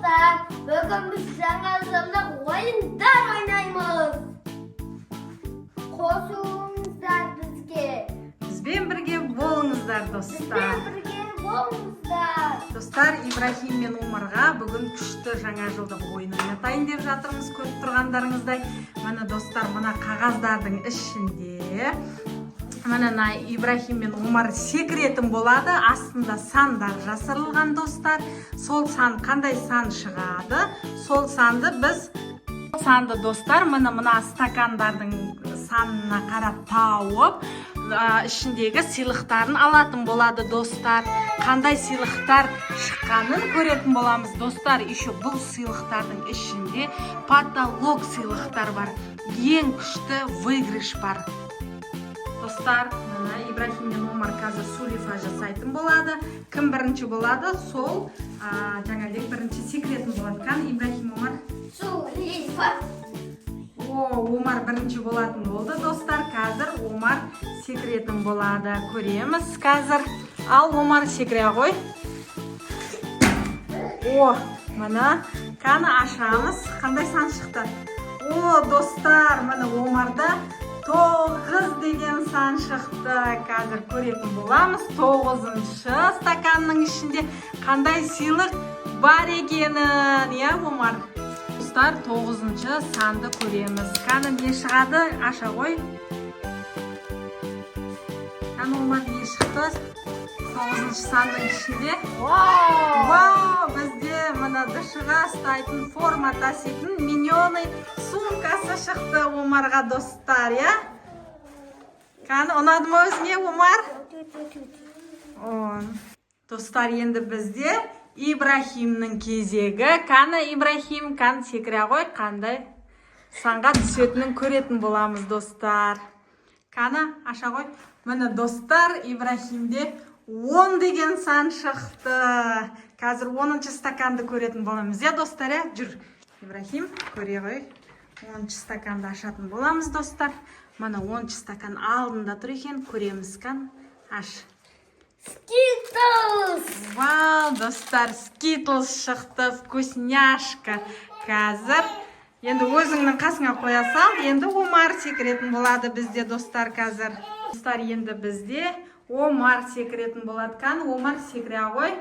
dostlar. Bugün biz жаңа oyunlar oynaymiz. Qo'shilingizlar bizga. Bizben birge bo'lingizlar do'stlar. Bizga bo'lingizlar. Dostlar, Ibrohim мен Umarga bugun kuchli жаңа жылдық ойын ойнатайын деп жатырмыз. Көріп тұрғандарыңыздай, мына достар, мына қағаздардың ішінде мына Ibrohim мен Umar секретім болады. Астында сандар жасырылған достар. Сол сан қандай сан шығады? Сол санды біз достар мына стакандардың санына қарап тауып, ішіндегі сыйлықтарын алатын болады достар. Қандай сыйлықтар шыққанын көретін боламыз достар. Еще бұл сыйлықтардың ішінде потолок сыйлықтар бар. Ең күшті выигрыш бар. Достар, мына Ibrohim мен Umar қазір сулифа жасайтын болады. Кім бірінші болады, сол жаңағыдай бірінші секретім болады. Қан Ibrohim, Umar? Сулифа. Umar бірінші болатын болды достар. Қазір Umar секретім болады. Көреміз қазір. Ал Umar секре ғой. Мына қаны ашамыз. Қандай сан шықты? Достар, мына Umar'да 9 деген сан шықты. Қазір көретін боламыз. 9-шы стаканның ішінде қандай сыйлық бар екенін, Umar? Достар, 9-шы санды көреміз. Қаны не шығады? Аша ғой. Қаны Umar не шықты? 9-шы санның ішінде. Бізде мына дышыға ұстайтын форма таситын миньоны сумкасы шықты Umar'ға достар, Қаны, ұнады ма өзіне, Umar? Достар, енді бізде Ibrohimның кезегі. Қаны, Ibrohim, қаны секіре ғой, қандай санға түсетінін көретін боламыз, достар. Қаны, аша ғой. Міне, достар, Ibrohimде 10 деген сан шықты. Қазір 10-шы стаканды көретін боламыз, достар, Жүр, Ibrohim, көре ғой. 10-шы стаканды ашатын боламыз, достар. Мана 10-шы стакан алдында тұр екен, көреміз. Қан, аш. Skittles. Вау, достар, Skittles шықты, вкусняшка. Қазір енді өзіңнің қасыңа қоя сал, енді Umar секіретін болады бізде, достар, қазір. Достар, енді бізде Umar секіретін болады. Қан, Umar секіре ғой.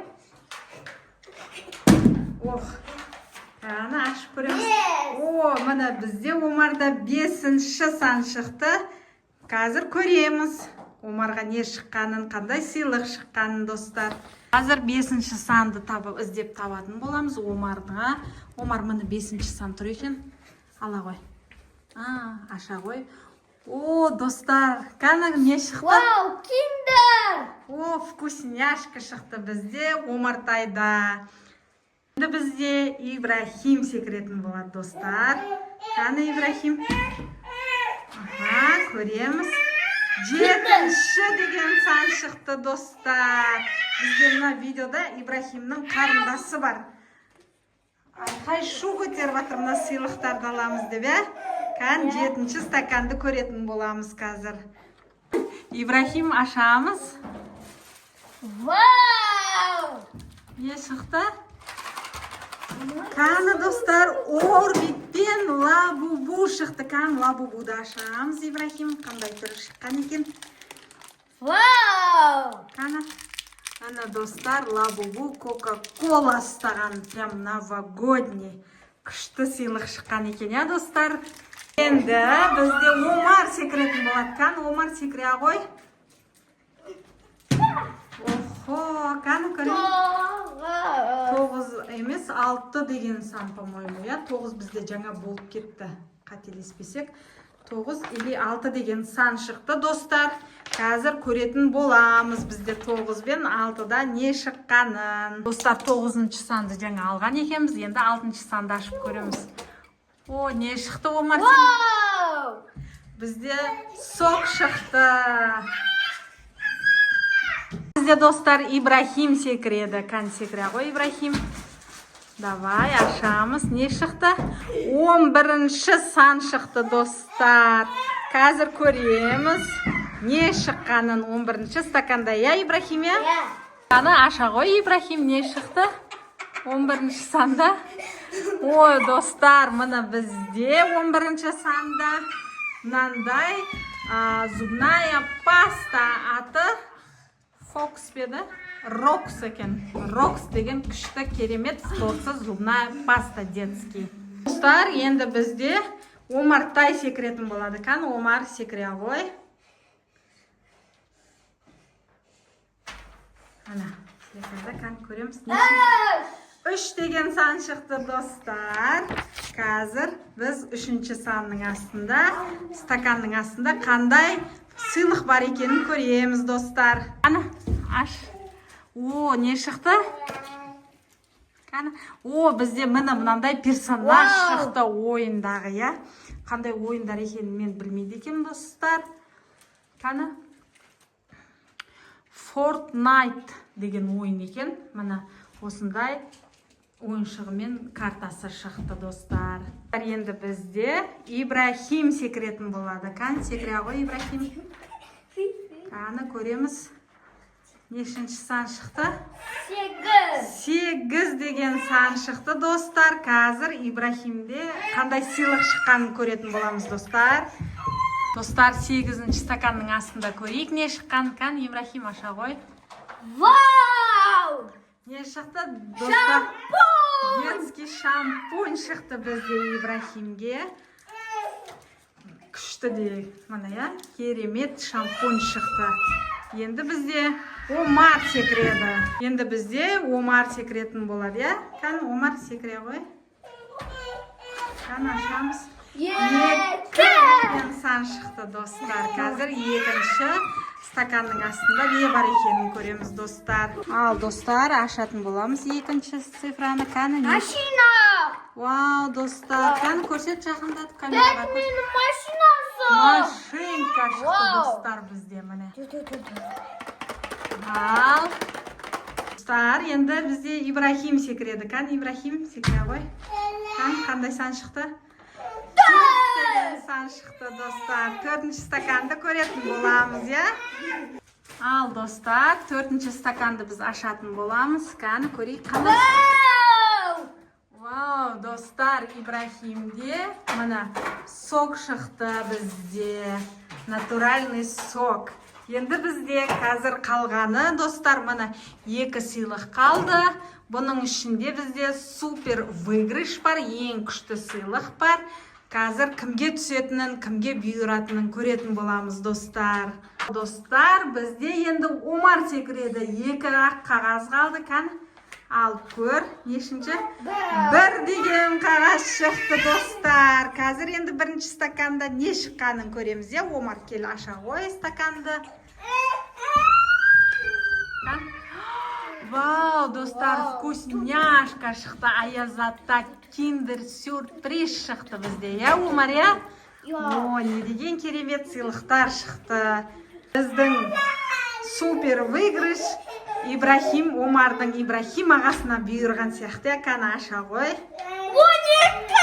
Қаны ашып көреміз. Мына бізде Umar'да 5-ші сан шықты. Қазір көреміз. Umar'ға не шыққанын, қандай сыйлық шыққанын, достар. Қазір 5-ші санды іздеп табатын боламыз Umar'ға. Umar мына 5-ші сан тұр екен. Ала ғой. Аша ғой. Достар, қаны не шықты? Kinder. Вкусняшка шықты бізде Umar-тайда. Енді бізде Ibrohim секіретін болады, достар. Қаны Ibrohim? Көреміз. 7-ші деген сан шықты, достар. Бізде мына видеода Ibrohimның қарындасы бар. Қай шу көтеріп атыр, мына сыйлықтарды аламыз деп, Қан 7-ші стаканды көретін боламыз қазір. Ibrohim, ашамыз. Не шықты? Қаны, достар, Орбит пен Лабубу шықты. Қан, Лабубуды ашамыз, Ibrohim. Қандай түрі шыққан екен? Қаны, ана, достар, Лабубу Кока-Кола ұстаған. Прям новогодний. Күшті сыйлық шыққан екен, достар. Енді бізде Umar секіретін болады. Қан, Umar секіре ғой. Қаны көрейін. 9 емес, 6 деген сан, по-моему, 9 бізде жаңа болып кетті. Қателеспесек, 9 или 6 деген сан шықты, достар. Қазір көретін боламыз бізде 9 бен 6-да не шыққанын. Достар, 9-шы санды жаңа алған екенбіз. Енді 6-шы санды ашып көреміз. Не шықты, Umar? Бізде сок шықты. Бізде, достар, Ibrohim секіреді. Қан секіре ғой, Ibrohim. Давай, ашамыз. Не шықты? 11-ші сан шықты, достар. Қазір көреміз. Не шыққанын 11-ші стаканда, Ibrohim? Қаны аша ғой, Ibrohim, не шықты? 11 sanda. Ой, достар, мына бізде 11 sanda мынандай зубная паста аты Fox беді? Rox екен. Rox деген күшті керемет сторсы зубная паста детский. Достар, енді бізде Омартай секретін болады. Қан Омар секре ғой. Ана, секірді қан көреміз. 3 деген сан шықты достар. Қазір біз 3-ші санның астында, стаканның астында қандай сыйлық бар екенін көреміз достар. Ана, аш. О, не шықты? О, бізде мынандай персонаж шықты ойындағы, я? Қандай ойындар екенін мен білмейді екенмін достар. Қана? Fortnite деген ойын екен. Мына осындай ойыншығымен картасы шықты достар. Енді бізде Ибрахим секретін болады. Қан секре ғой Ибрахим? Қаны көреміз. Нешінші сан шықты? 8 деген сан шықты достар. Қазір Ибрахимде қандай сыйлық шыққанын көретін боламыз достар. Достар, 8-ші стаканның астында көрейік не шыққан. Қан Ибрахим аша ғой. Вау! Не шықты достар? Детский шампунь шықты бізде Ибрахимге. Күшті де, мына я, керемет шампунь шықты. Енді бізде Омар секреді. Енді бізде Омар секретін болады, я? Қан Омар секре ғой. Қан ашамыз. 2 деген сан шықты достар. Қазір 2-ші стаканның астында не бар екенін көреміз достар. Ал достар, ашатын боламыз 2-ші цифраны. Қаны не? Машина! Вау, достар. Қаны көрсет жақындатып камераға. Бәтменің машинасы! Машинка шықты достар бізде міне. Ал. Достар, енді бізде Ибрахим секреді. Қан Ибрахим секре ғой. Қан қандай сан шықты? 4 сан шықты достар. 4-ші стаканды көретін боламыз, я? Ал достар, 4-ші стаканды біз ашатын боламыз. Қан көрейік қандай? Вау, достар, Ибрахимде мына сок шықты бізде. Натуральный сок. Енді бізде қазір қалғаны достар мына 2 сыйлық қалды. Бұның ішінде бізде супер выигрыш бар, ең күшті сыйлық бар. Қазір кімге түсетінін, кімге бұйыратынын көретін боламыз достар. Достар, бізде енді Омар секреді. 2 ақ қағаз қалды. Қан ал көр. Нешінші? 1 деген қағаз шықты достар. Қазір енді 1-ші стаканда не шыққанын көреміз. Омар кел аша ғой стаканды. Вау, достар, вкусняшка шықты. Аязатта киндер сюрприз шықты бізде. Я, Омар, я? О, не деген керемет сыйлықтар шықты. Біздің супер выигрыш Ибрахим, Омардың Ибрахим ағасына бұйырған сияқты. Қана аша ғой. 12!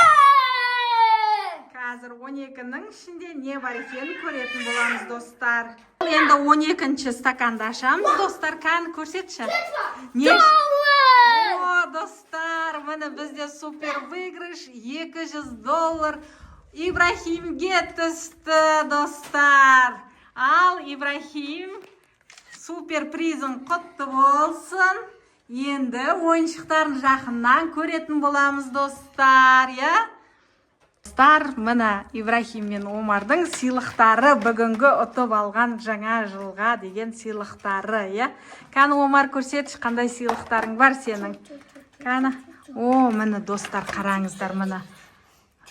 Қазір 12-нің ішінде не бар екенін көретін боламыз достар. Енді 12-ші стаканды ашамыз достар. Қан көрсетші. О, достар, міне бізде супер выигрыш $200 Ибрахимге түсті достар. Ал Ибрахим супер призын құтты болсын. Енді ойыншықтарын жақыннан көретін боламыз достар, я? Достар, мына Ибрахим мен Омардың сыйлықтары, бүгінгі ұтып алған жаңа жылға деген сыйлықтары, я? Қан Омар көрсетші, қандай сыйлықтарың бар сенің? Қана? О, міне достар, қараңыздар, міне.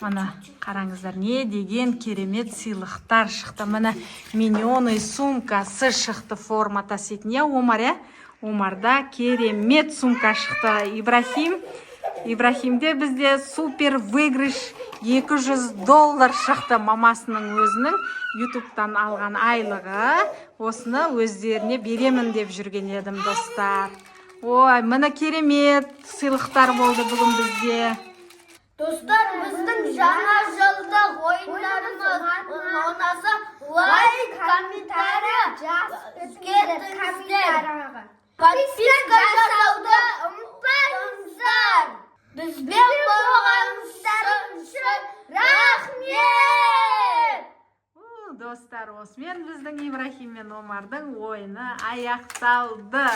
Мына қараңыздар, не деген керемет сыйлықтар шықты. Міне миньоны сумкасы шықты форма таситын, я, Омар, я? Омарда керемет сумка шықты. Ибрахимде бізде супер выигрыш $200 шықты. Мамасының өзінің ютубтан алған айлығы. Осыны өздеріне беремін деп жүрген едім достар. Ой, міне керемет сыйлықтар болды бүгін бізде. Достар, біздің жаңа жылда ойындарымыз ұнаса лайк, комментарий жазыңыздар. Подписка жасауды ұмытпаңыздар. Бізбен болғаныңыздар үшін рахмет. Достар, осымен біздің Ибрахим мен Омардың ойыны аяқталды.